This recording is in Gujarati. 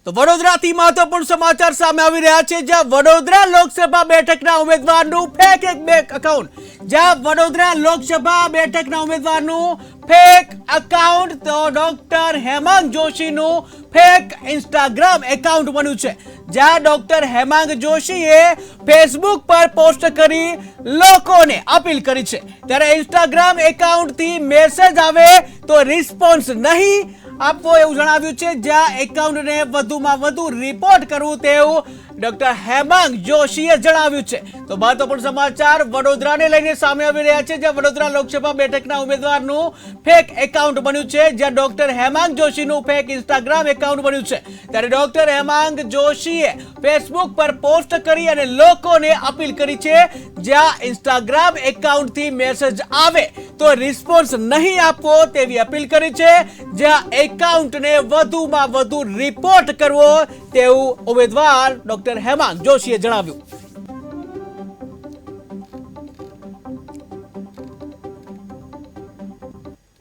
તો વડોદરાથી મહત્વપૂર્ણ સમાચાર સામે આવી રહ્યા છે, જ્યાં વડોદરા લોકસભા બેઠકના ઉમેદવારનું ફેક એક બેંક એકાઉન્ટ, જ્યાં વડોદરા લોકસભા બેઠકના ઉમેદવારનું ફેક એકાઉન્ટ તો ડોક્ટર હેમાંગ જોશીનું ફેક ઇન્સ્ટાગ્રામ એકાઉન્ટ બન્યું છે, જ્યાં ડોક્ટર હેમાંગ જોશીએ ફેસબુક પર પોસ્ટ કરી લોકોને અપીલ કરી છે, ત્યારે ઇન્સ્ટાગ્રામ એકાઉન્ટથી મેસેજ આવે તો રિસ્પોન્સ નહીં આપવો એવું જણાવ્યું છે, જ્યાં એકાઉન્ટને વધુમાં વધુ રિપોર્ટ કરવું તેવું ડોક્ટર હેમાંગ જોશીએ જણાવ્યું છે। તો મહત્વપૂર્ણ સમાચાર વડોદરાને લઈને સામે આવી રહ્યા છે, જ્યાં વડોદરા લોકસભા બેઠકના ઉમેદવારનું ફેક એકાઉન્ટ બન્યું છે, જ્યાં ડોક્ટર હેમાંગ જોશીનું ફેક ઇન્સ્ટાગ્રામ એકાઉન્ટ બન્યું છે, ત્યારે ડોક્ટર હેમાંગ જોશીએ ફેસબુક પર પોસ્ટ કરી અને લોકોને અપીલ કરી છે, જ્યાં ઇન્સ્ટાગ્રામ એકાઉન્ટથી મેસેજ આવે તો રિસ્પોન્સ નહીં આપવો તેવી અપીલ કરી છે, જ્યાં એકાઉન્ટને વધુમાં વધુ રિપોર્ટ કરવો તેવું ઉમેદવાર ડોક્ટર હેમાંગ જોશીએ જણાવ્યું।